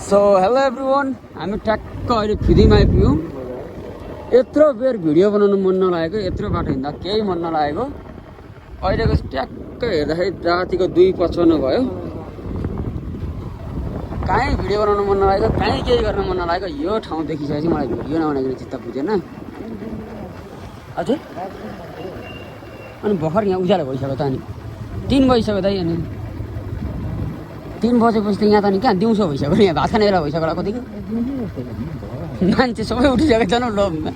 So hello everyone, हामी ट्याक्क अहिले फिदिमा आइपुग्यौँ। यत्रो बेर भिडियो बनाउनु मन नलागेको, यत्रो बाटो हिँड्दा केही मन नलागेको। अहिलेको ट्याक्क हेर्दाखेरि रातिको 2:55 भयो। कहीँ भिडियो बनाउनु मन नलागेको, कहीँ केही गर्न मन नलागेको। यो ठाउँ देखिसकेपछि मलाई भिडियो नबनाइकन चित्त बुझेन। हजुर अनि भर्खर यहाँ उज्यालो भइसक्यो त, अनि 3 बजिसक्यो त। अनि 3 बजेपछि त यहाँ त नि कहाँ दिउँसो भइसक्यो। यहाँ भात खाने बेला भइसक्यो होला कतिको। मान्छे सबै उठिसकेको छ न लोभमा।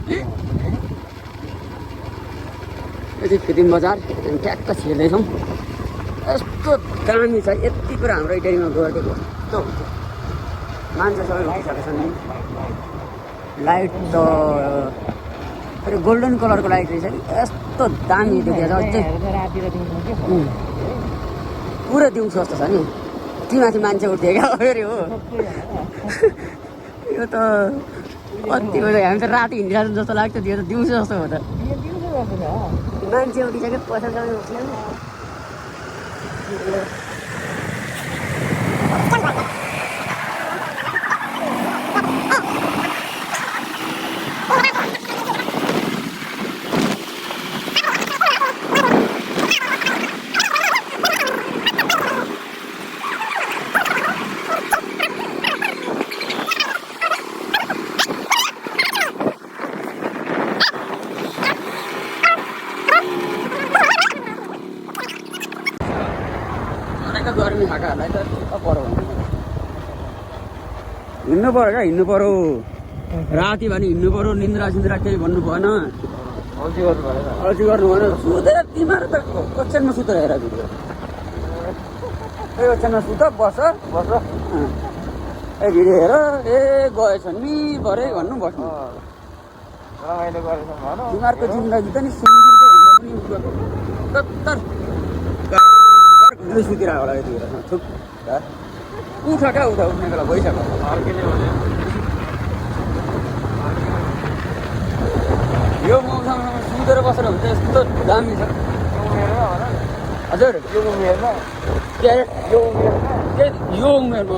यो चाहिँ फिदिम बजार हामी ट्याक्क छिर्दैछौँ। यस्तो दामी छ, यति कुरा हाम्रो इटरीमा गरिदिएको यस्तो हुन्छ। मान्छे सबै उठिसकेको छ नि। लाइट त फेरि गोल्डन कलरको लाइट रहेछ कि यस्तो दामी देखिएको छ। अझै पुरै दिउँसो जस्तो छ नि। माथि मान्छे उठ्थ्यो क्या फेरि हो। यो त कति बजे हामी त राति हिँडिरहेको जस्तो लाग्छ। त्यो त दिउँसो जस्तो हो त। मान्छे उठिसक्यो, पैसा सबै उठ्यो। गर्मी खाएकाहरूलाई त पऱ्यो हिँड्नु पऱ्यो क्या, हिँड्नु पऱ्यो। राति भने हिँड्नु पऱ्यो। निन्द्रा सिन्द्रा केही भन्नु भएन, अल्छी गर्नु भएन। सुतेर तिमीहरू त ओछ्यानमा सुतेर हेर भिडियो। ओछ्यानमा सुत बस भिडियो हेर। गएछन् नि भरे भन्नु बस्नु। तिमीहरूको जिन्दगी त नि सुतिरहेको होला यतिखेर थुक उठ क्या, उठ्ने बेला भइसक्यो। यो मौसममा सुतेर बसेर हुन्छ यस्तो दामी छ। हजुर यो उमेरमा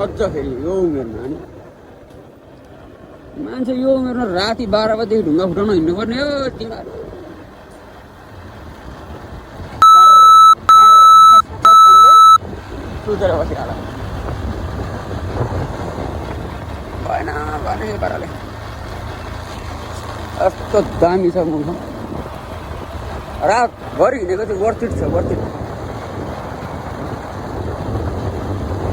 अझ फेरि यो उमेरमा नि मान्छे यो उमेरमा राति 12 बजेदेखि ढुङ्गा फुटाउन हिँड्नुपर्ने हो। तिमीहरू सुतेर बसिहाल भएन भने यो पाराले। यस्तो दामी छ मौसम। रातभरि हिँडेको चाहिँ वर्थिट छ, वर्थिट।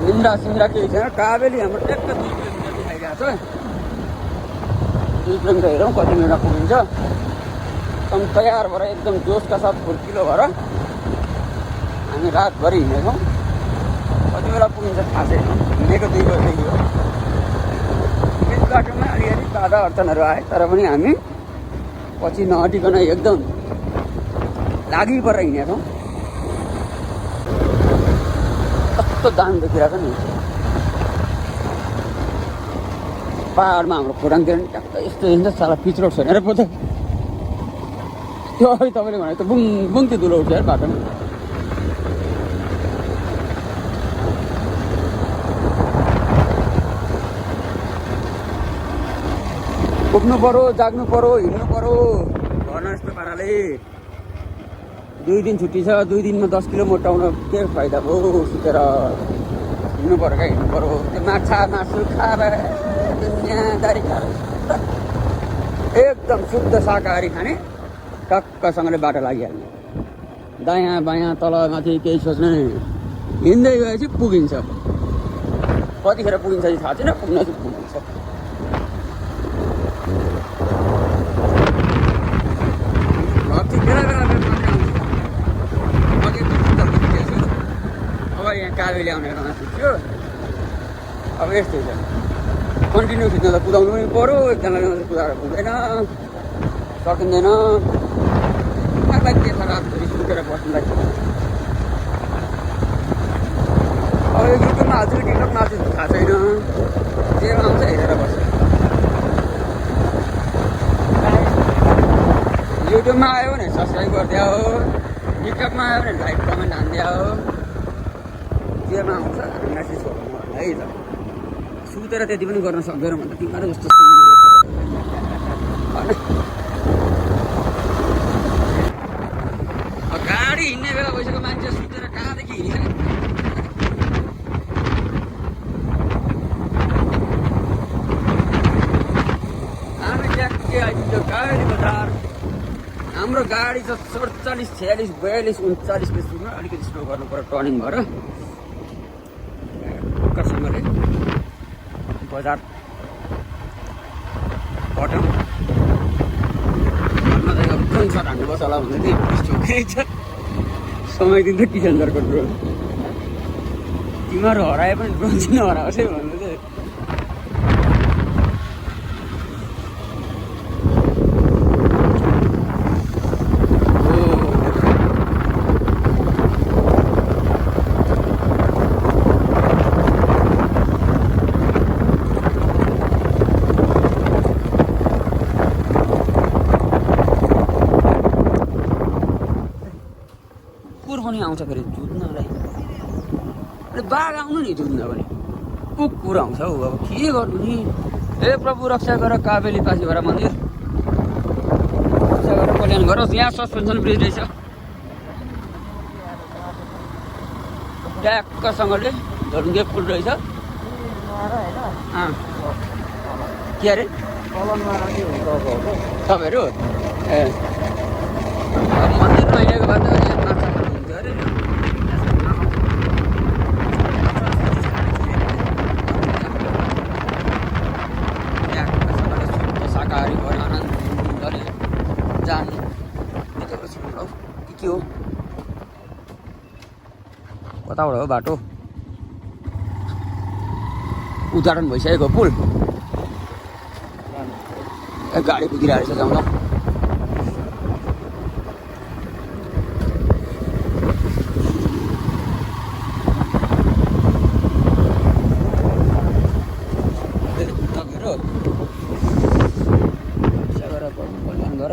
निन्द्रा सिन्द्रा केही छैन। काबेली हाम्रो ट्याक्क 2 किलोमिटर देखाइरहेको छ। 2 किलोमिटर हेरौँ कति मिनटमा पुगिन्छ। एकदम तयार भएर एकदम जोसका साथ फुर्किलो भएर हामी रातभरि हिँडेछौँ। कति बेला पुगिन्छ थाहा छैन। हिँडेको 2 बजेदेखि हो। बिच बाटोमा अलिअलि बाधा अडचनहरू आए, तर पनि हामी पछि नहटिकन एकदम लागि परेर हिँडेको छौँ। कस्तो दाम देखिरहेको छ नि। पाहाडमा हाम्रो खोटाङतिर नि ट्याक्क यस्तो हिँड्छ। साला पिच रोड छैन र पो त। त्यो अघि तपाईँले भनेको त बुङ बुङ त्यो धुलो उठ्यो यार बाटोमा। उठ्नु पऱ्यो, जाग्नु पऱ्यो, हिँड्नु पऱ्यो। भन यस्तो पाराले 2 दिन छुट्टी छ। 2 दिनमा 10 किलो मोटाउन के फाइदा भयो। सुतेर हिँड्नु पऱ्यो क्या, हिँड्नु पऱ्यो। त्यो माछा मासु खाएर दुनियाँदारी खाएर एकदम शुद्ध शाकाहारी खाने टक्कसँगले बाटो लागिहाल्ने। दायाँ बायाँ तल माथि केही सोच्ने। हिँड्दै गएपछि पुगिन्छ। कतिखेर पुगिन्छ चाहिँ थाहा छैन, पुग्न चाहिँ पुगिन्छ। यहाँ काबेली आउने बेलामा छुट्यो। अब यस्तै छ। कन्टिन्यू खिच्न त कुदाउनु पनि पऱ्यो। एकजनाले मात्रै कुदाएर पुग्दैन, सकिँदैन। आफूलाई के छ रातभरि सुतेर बस्नुलाई। अब यो युट्युबमा हाल्छु कि टिकटकमा हाल्छु थाहा छैन। जेमा आउँछ हेरेर बस्छ। युट्युबमा आयो भने सब्सक्राइब गरिदिया हो, टिकटकमा आयो भने लाइक कमेन्ट हानिदिया हो। जेमा आउँछ मेसेज गर्नु है त। सुतेर त्यति पनि गर्न सक्दैन भन्दा तिमीहरू जस्तो गाडी हिँड्ने बेला भइसक्यो मान्छे सुतेर कहाँदेखि हिँडिसक्यो हामी ट्याक्कै आइपुग्यो काभेरी बजार हाम्रो गाडी छ 47 46 42 39 स्पिडमा अलिकति स्लो गर्नु पर्यो टर्निङ भएर ढुक्कसँगले बजार बटम अब कुन सट हान्नुपर्छ होला भन्दै थिएँ चोकै छ समय दिन्छ किसान सरको ड्रोन तिमीहरू हराए पनि ड्रोन चाहिँ नहराओस् है भन्दै थियो पनि आउँछ फेरि जुत्नलाई अरे बाघ आउनु नि जुत्न पनि कुकुर आउँछ हौ अब के गर्नु नि हे प्रभु रक्षा गर काबेली पासीभरा मन्दिर रक्षा गर कल्याण गरोस् यहाँ सस्पेन्सन ब्रिज रहेछ ट्याक्कसँगले झरुङ्गे पुल रहेछ के अरे तपाईँहरू ए मन्दिरमा हिँडेको भए त शाकाहारी भयो आनन्दले जाने के हो कताबाट हो बाटो उद्घाटन भइसकेको पुल गाडी कुदिरहेको रहेछ जाउँदा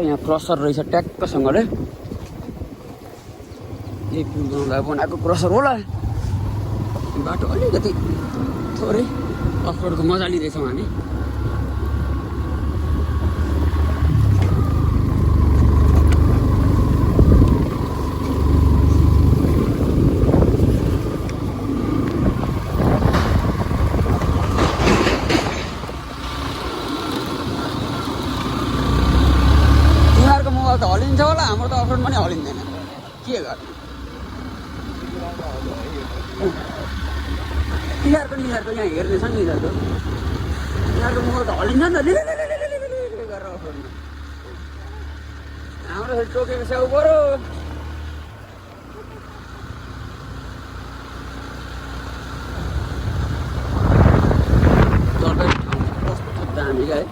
यहाँ क्रसर रहेछ ट्याक्कसँगले यही पुल बनाउँदा बनाएको क्रसर होला बाटो अलिकति थोरै अफरोडको मजा लिँदैछौँ हामी त हलिन्छ होला हाम्रो त अफरोड पनि हलिँदैन के गर्नु यिनीहरूको यहाँ हेर्ने छ नि यिनीहरूको मोबाइल त हलिन्छ नि त गरेर अफरोडमा हाम्रो फेरि टोकेको स्याउ पऱ्यो कस्तो दामी क्या है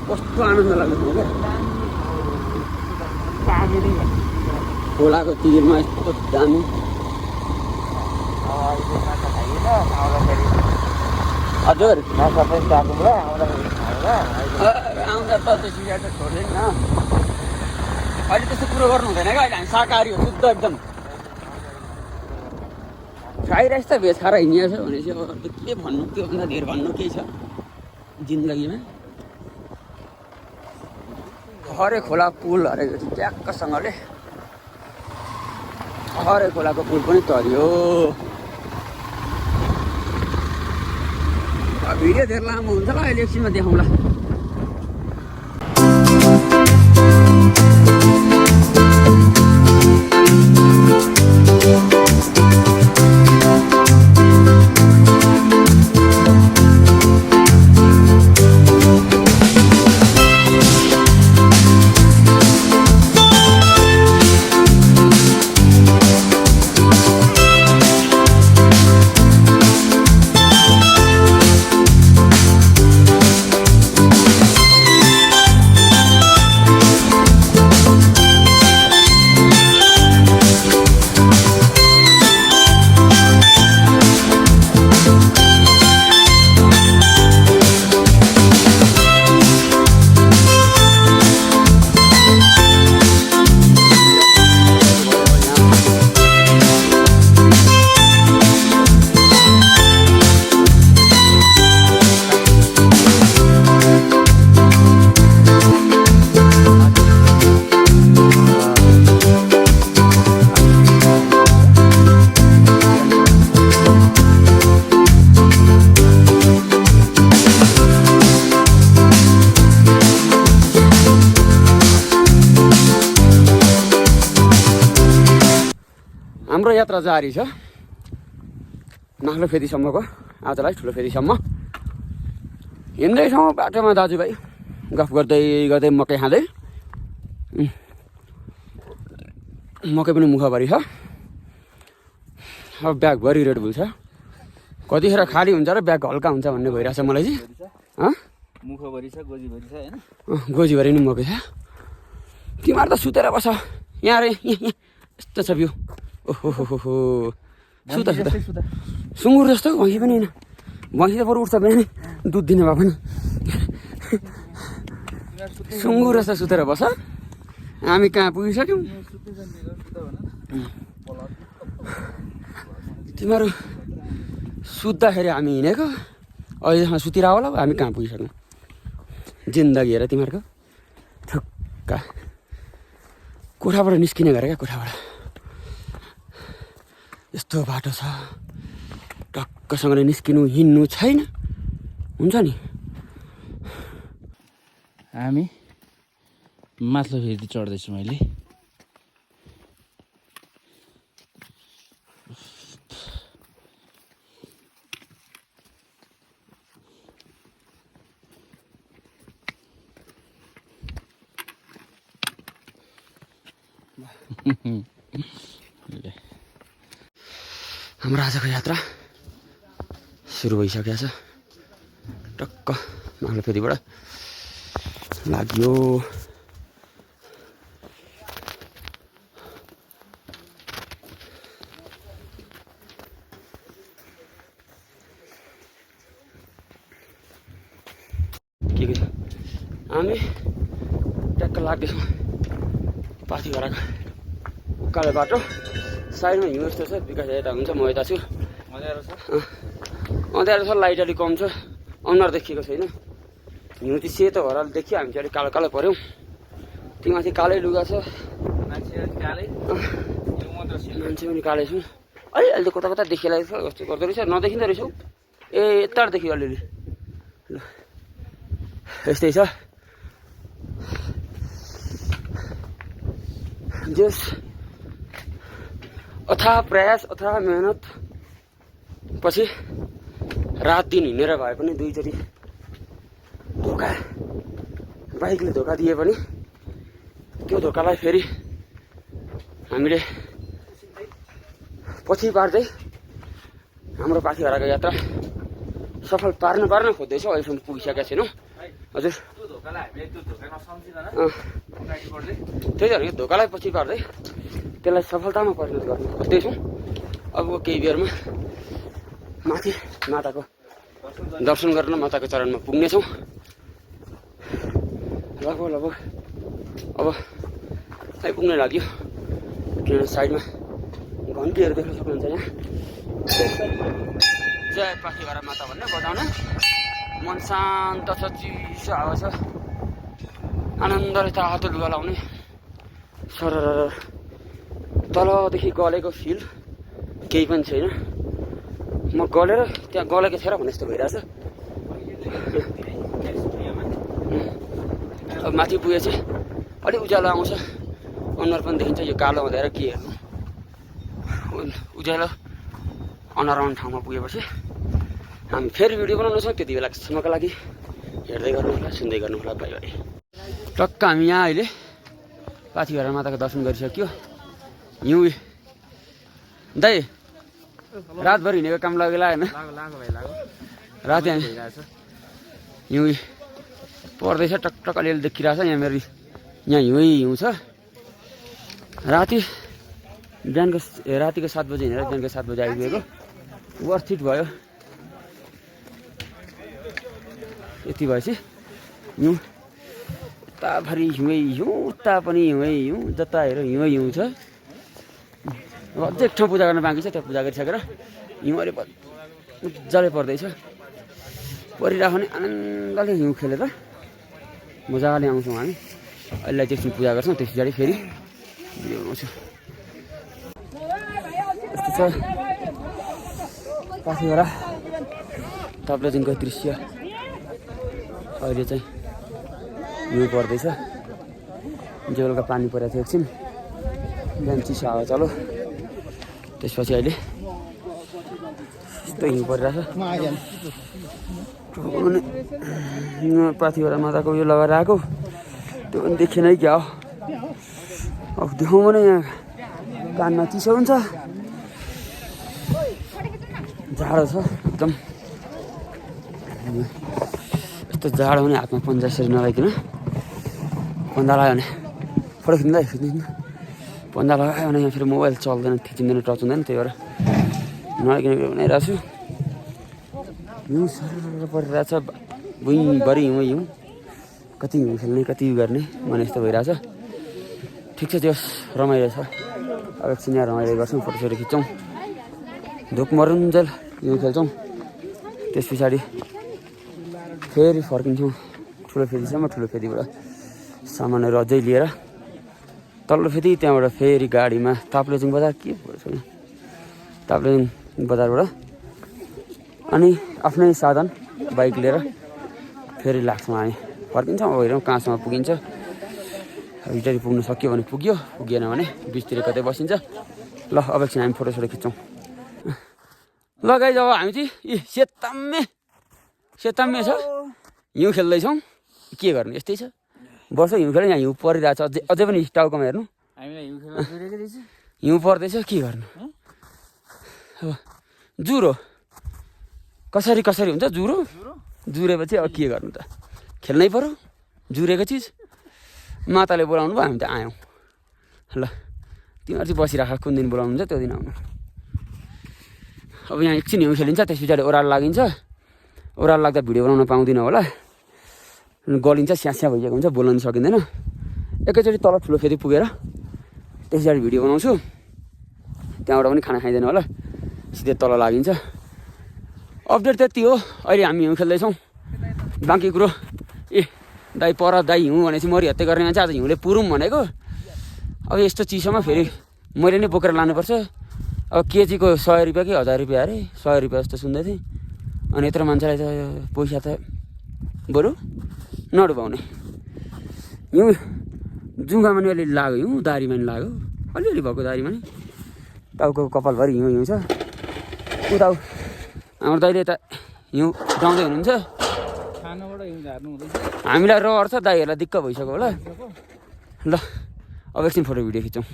कस्तो आनन्द लाग्छ क्या खोलाको तिरमा यस्तो दामी हजुर आउँदा त त्यो सिगारेट छोड्दैन न अहिले त्यस्तो कुरो गर्नु हुँदैन क्या अहिले हामी शाकाहारी हो शुद्ध एकदम फ्राई राइस त भेज खाएर हिँडिएको छ भनेपछि अब के भन्नु त्योभन्दा धेर भन्नु केही छ जिन्दगीमा हरे खोला पुल हरेको थियो ट्याक्कसँगले हरे खोलाको पुल पनि तर्यो भिडियो धेरै लामो हुन्छ ल अहिले एकछिनमा देखाउँला हाम्रो यात्रा जारी छ नाग्लो फेदीसम्मको आजलाई ठुलो फेदीसम्म हिँड्दैछौँ बाटोमा दाजुभाइ गफ गर्दै गर्दै मकै खाँदै मकै पनि मुखभरि छ अब ब्यागभरि रेडबुल छ कतिखेर खाली हुन्छ र ब्याग हल्का हुन्छ भन्ने भइरहेछ मलाई चाहिँ मुखभरि छ गोजीभरि छ हैन गोजीभरि नि मकै छ तिमीहरू त सुतेर बस यहाँ रे यस्तो छ भ्यू ओहो सुता सुँगुर जस्तो भैँसी पनि होइन भैँसी त बरु उठ्छ बिहानै दुध दिने भए पनि सुँगुर जस्तो सुतेर बस हामी कहाँ पुगिसक्यौँ तिमीहरू सुत्दाखेरि हामी हिँडेको अहिलेसम्म सुतिरह होला हामी कहाँ पुगिसक्यौँ जिन्दगी हेर तिमीहरूको ठुक्का कोठाबाट निस्किने गरे क्या कोठाबाट यस्तो बाटो छ टक्कसँगले निस्किनु हिँड्नु छैन हुन्छ नि हामी माथिल्लो फेरि चढ्दैछु मैले हाम्रो आजको यात्रा सुरु भइसकेको छ टक्क नाग्लो फेदीबाट लाग्यो के छ हामी ट्याक्क लाग्दैछौँ पाथिभराको उकालो बाटो साइडमा हिउँ जस्तो छ विकास यता हुन्छ म यता छु अँध्यारो छ लाइट अलिक कम छ अनुहार देखिएको छैन हिउँ चाहिँ सेतो भएर देखियो हामी चाहिँ अलिक कालो कालो पऱ्यौँ त्यो माथि कालै लुगा छ मान्छे पनि कालै छौँ अहिले त कता कता देखिरहेको छ कस्तो गर्दो रहेछ नदेखिँदो रहेछ ए यताबाट देखियो अलिअलि ल यस्तै छ जस अथाह प्रयास अथाह मेहनत पछि रात दिन हिँडेर भए पनि दुईचोटि धोका बाइकले धोका दिए पनि त्यो धोकालाई फेरि हामीले पछि पार्दै हाम्रो पाथिभराको यात्रा सफल पार्न खोज्दैछौँ अहिलेसम्म पुगिसकेका छैनौँ हजुर त्यही त धोकालाई पछि पार्दै त्यसलाई सफलतामा परिणत गर्न खोज्दैछौँ अब केही बेरमा माथि माताको दर्शन गर्न माताको चरणमा पुग्नेछौँ लगभग अब आइपुग्न लाग्यो किनभने साइडमा घन्टीहरू देख्न सक्नुहुन्छ यहाँ जय पाथिभरा माता भन्ने बजाउन मन शान्त छ चिसो हावा छ आनन्दले तातो लुगा लाउने सरर तलदेखि गलेको फिल केही पनि छैन म गलेर त्यहाँ गलेको थिएन भने जस्तो भइरहेछ अब माथि पुगेपछि अलिक उज्यालो आउँछ अनुहार पनि देखिन्छ यो कालो हुँदैन के हेर्नु उज्यालो अनुहार आउने ठाउँमा पुगेपछि हामी फेरि भिडियो बनाउनेछौँ त्यति बेलासम्मको लागि हेर्दै गर्नु होला सुन्दै गर्नु होला बाई बाई टक्क हामी यहाँ अहिले पाथिभरा माताको दर्शन गरिसक्यो हिउँ दाइ रातभरि हिँडेको काम लाग्यो लागेन राति हामी हिउँ पर्दैछ टकटक अलिअलि देखिरहेछ यहाँ मेरो यहाँ हिउँ छ रातिको 7 बजी हिँडेर बिहानको 7 बजी आइपुगेको वर्थ इट भयो यति भएपछि हिउँ उताभरि हिउँ उता पनि हिउँ जता हेर हिउँ छ अब अझै एक ठाउँ पूजा गर्न बाँकी छ त्यहाँ पूजा गरिसकेर हिउँले मजाले पर्दैछ परिरहेको नि आनन्दले हिउँ खेलेर मजाले आउँछौँ हामी अहिले त्यसपछि पूजा गर्छौँ त्यस पछाडि फेरि भिडियो बनाउँछु यस्तो छ पाथिभरा ताप्लेजुङको दृश्य अहिले चाहिँ हिउँ पर्दैछ जेलका पानी परेको थियो एकछिन बिहान चिसो हावा चलो त्यसपछि अहिले यस्तो हिउँ परिरहेछ अनि पाथिभरा माताको यो लगाएर आएको त्यो पनि देखिएन क्या हो अब देखाउँ भने यहाँ कानमा चिसो हुन्छ जाडो छ एकदम यस्तो जाडो भने हातमा पन्जा यसरी नलाइकन पन्जा लगायो भने फोटो खिच्दा खिच्दैन पन्जा लगायो भने यहाँ फेरि मोबाइल चल्दैन खिचिँदैन टच हुँदैन त्यही भएर नलाइकन बनाइरहेको छु हिउँ सर परिरहेछ भुइँभरि हिउँ कति हिउँ खेल्ने कति उयो गर्ने भने यस्तो भइरहेछ ठिक छ त्यो रमाइलो छ अब एकछिन यहाँ रमाइलो गर्छौँ फोटोसोटो खिच्छौँ धुप मरुन्जेल हिउँ खेल्छौँ त्यस पछाडि फेरि फर्किन्छौँ ठुलो फेदीसम्म ठुलो फेदीबाट सामानहरू अझै लिएर तल्लो फेदी त्यहाँबाट फेरि गाडीमा ताप्लेजुङ बजार के भन्छ ताप्लेजुङ बजारबाट अनि आफ्नै साधन बाइक लिएर फेरि लाग्छौँ हामी फर्किन्छौँ अब हेरौँ कहाँसम्म पुगिन्छ भित्री पुग्नु सक्यो भने पुग्यो पुगेन भने बिचतिर कतै बसिन्छ ल अब एकछिन हामी फोटोसोटो खिच्छौँ ल गाइज अब हामी चाहिँ सेताम्मे छ हिउँ खेल्दैछौँ के गर्नु यस्तै छ वर्ष हिउँ खेल्यो यहाँ हिउँ परिरहेछ अझै पनि टाउकोमा हेर्नु हिउँ पर्दैछ के गर्नु अब जुरो कसरी हुन्छ जुरो जुरेपछि अब के गर्नु त खेल्नै पर्यो जुरेको चिज माताले बोलाउनु भयो हामी त आयौँ ल तिमीहरू चाहिँ बसिराख कुन दिन बोलाउनु हुन्छ त्यो दिन आउनु अब यहाँ एकछिन हिउँ खेलिन्छ त्यस पछाडि ओह्रालो लागिन्छ ओह्रालो लाग्दा भिडियो बनाउन पाउँदिनँ होला गलिन्छ स्यास्या भइसकेको हुन्छ बोल्न सकिँदैन एकैचोटि तल ठुलो फेरि पुगेर त्यस पछाडि भिडियो बनाउँछु त्यहाँबाट पनि खाना खाइँदैन होला सिधै तल लागिन्छ अपडेट त्यति हो अहिले हामी हिउँ खेल्दैछौँ बाँकी कुरो दाइ पर दाइ हिउँ भनेपछि मरि हत्या गर्ने मान्छे आज हिउँले पुरौँ भनेको अब यस्तो चिसोमा फेरि मैले नै बोकेर लानुपर्छ अब केजीको 100 रुपियाँ कि 1000 रुपियाँ अरे 100 रुपियाँ जस्तो सुन्दै थिएँ अनि यत्रो मान्छेलाई त पैसा त बरु नडुबाउने हिउँ जुङ्गामा नि अलिअलि लाग्यो हिउँ दारीमा नि लाग्यो अलिअलि भएको दारीमा नि टाउको कपालभरि हिउँ छ उता हाम्रो दाइले त हिउँ डाउँदै हुनुहुन्छ हामीलाई रहर छ दाइहरूलाई दिक्क भइसक्यो होला ल अब एकछिन फोटो भिडियो खिच्छौँ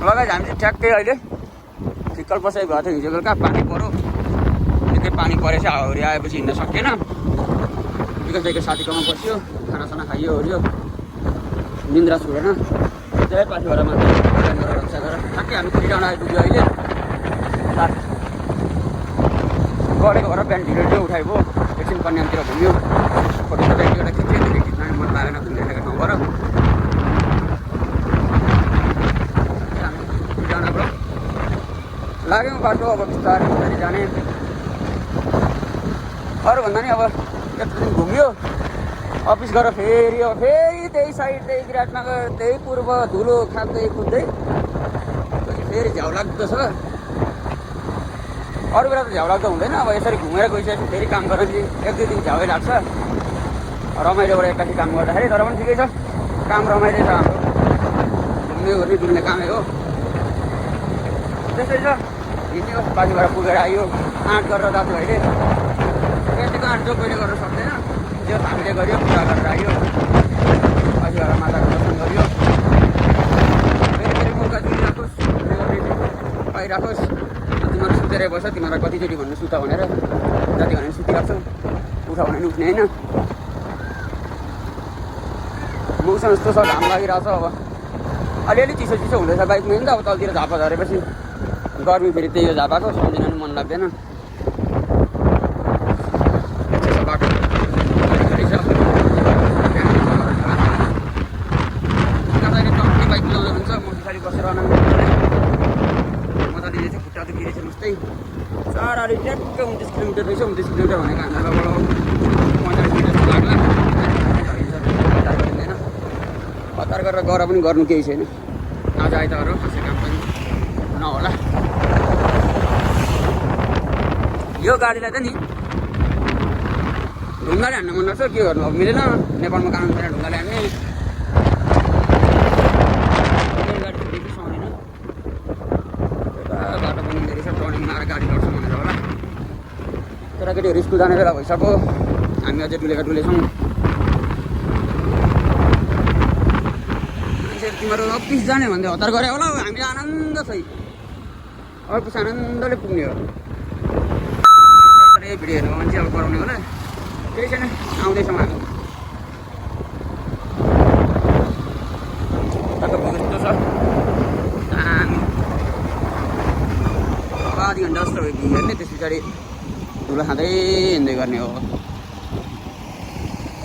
लगाइ हामी चाहिँ ठ्याक्कै अहिले ठिक्कल बसाइ भएको थियो हिजो बेलुका पानी पऱ्यो निकै पानी परेछ हाउरी आएपछि हिँड्न सकिएन विकास दाइको साथीकोमा बस्यो खानासाना खाइयो ओऱ्यो निन्द्रा छोडेन जय पाथिभरामा रक्षा गरेर ठ्याक्कै हामी फेरि डाँडा आइपुग्यो अहिले गढेको भएर बिहान ढिलो उठाइयो एकछिन कन्यामतिर घुम्यो फोटो एउटा खिच्यो त्यो खिच्न मन लागेन खुल्लेको ठाउँबाट लाग्यौँ बाटो अब बिस्तारै बिस्तारै जाने अरू भन्दा नि अब यत्रो दिन घुम्यो अफिस गएर फेरि त्यही साइड त्यही विराटनगर त्यही पूर्व धुलो खाँदै कुद्दै फेरि झ्याउ लाग्दो छ अरू बेला त झ्याउ लाग्दो हुँदैन अब यसरी घुमेर गइसकेपछि फेरि काम गरेर 1-2 दिन झ्याउै लाग्छ रमाइलोबाट एक्कासी काम गर्दाखेरि तर पनि ठिकै छ काम रमाइलो छ हाम्रो घुम्ने ओर्ने डुल्ने कामै हो त्यसै छ हिँड्यो पाथिभरा पुगेर आयो आँट गरेर दाजुभाइले यतिको आँट जो कहिले गर्न सक्दैन त्यो हामीले गऱ्यो पूजा गरेर आयो पाथिभरा माताको दर्शन गऱ्यो फेरि मौका दिइराखोस् पाइराखोस् तिमीहरू सुतेरै बस्छ तिमीहरूलाई कतिचोटि भन्नु सुत भनेर जति भने सुतिराख्छौ उठ भने नि उठ्ने होइन मौसम यस्तो छ घाम लागिरहेको छ अब अलिअलि चिसो चिसो हुँदैछ बाइकमा हिँड्दा अब तलतिर झापा झरेपछि गर्मी फेरि त्यही हो झापाको सम्झिन पनि मन लाग्दैन बाटो बाइक कुदाउँदै हुन्छ मोटरसाइकल 29 किलोमिटर रहेछ। 29 किलोमिटर भनेको हामीलाई लगभग 45 मिनट जस्तो लाग्ला। हतार गरेर गएर पनि गर्नु केही छैन। आज आइतबार हो, खासै काम पनि नहोला। यो गाडीलाई त नि ढुङ्गाले हान्न मन लाग्छ, के गर्नु अब मिलेन। नेपालमा कानुन छैन ढुङ्गाले हान्ने। गाडी फेरि सुहाउँदैन, बाटो पनि धेरै छ, टर्निङमा आएर गाडी लड्छ भनेर होला। केटाकेटीहरू स्कुल जाने बेला भइसक्यो, हामी अझै डुलेका डुलेछौँ। मान्छेहरू तिमीहरू अफिस जाने भन्दै हतार गरे होला, हामीले आनन्द छ, अफिस आनन्दले पुग्ने हो। भिडियो हेर्नुको मान्छे अब कराउने होला, केही छैन, आउँदैछौँ हामी। यस्तो छ आधी घन्टा जस्तो भयो कि हेर्ने, त्यस पछाडि धुलो खाँदै हिँड्दै गर्ने हो।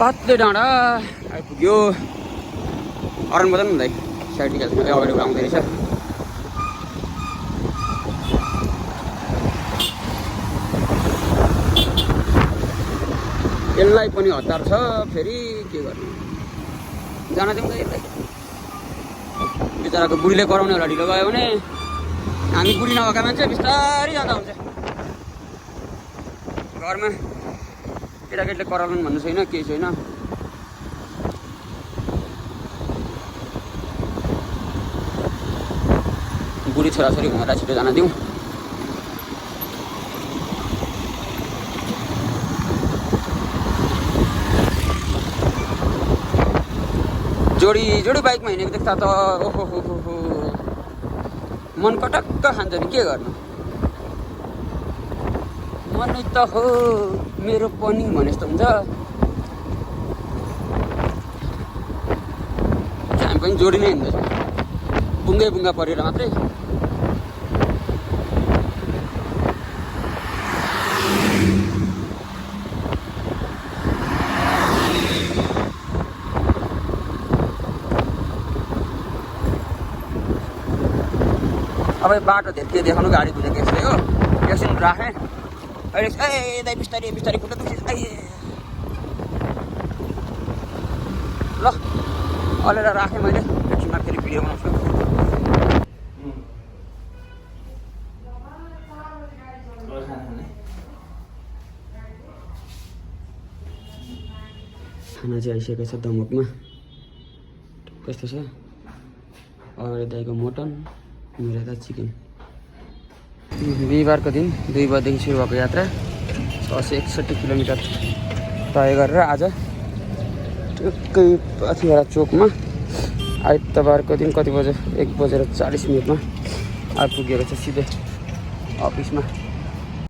पातले डाँडा आइपुग्यो। हर्न बजाउनु हुँदै साइड अगाडि आउँदै रहेछ। यसलाई पनि हतार छ, फेरि के गर्नु, जान दिउँ त यसलाई। बिचराको बुढीले कराउने होला, ढिलो गयो भने। हामी बुढी नभएका मान्छे बिस्तारै जाँदा हुन्छ। घरमा केटाकेटीले कराउनु भन्नु छैन, केही छैन। बुढी छोराछोरी घुमेर छिटो जान दिउँ। जोडी जोडी बाइकमा हिँडेको देख्दा त ओहो हो हो मन कटक्क खान्छ नि, के गर्नु। मनै त हो मेरो पनि भने जस्तो हुन्छ। हामी पनि जोडी नै हिँड्दैछौँ, बुङ्गै बुङ्गा परेर मात्रै। अब बाटो धेरै देखाउनु, गाडी धुलेको यस्तै हो। एकछिन राखेँ, अहिले ए दाइ बिस्तारै बिस्तारै खुट्टा दुख्छ। ल अलेर राखेँ मैले, एकछिनमा फेरि भिडियो बनाउँछु। खाना चाहिँ आइसकेको छ दमकमा। कस्तो छ? अगाडि दाइको मटन, मेरो यता चिकन। बिहिबारको दिन 2 बजेदेखि सुरु भएको यात्रा 661 किलोमिटर तय गरेर आज टुक्कै अथिवारा चोकमा आइतबारको दिन कति बजे 1:40 आइपुगेको छ सिधै अफिसमा।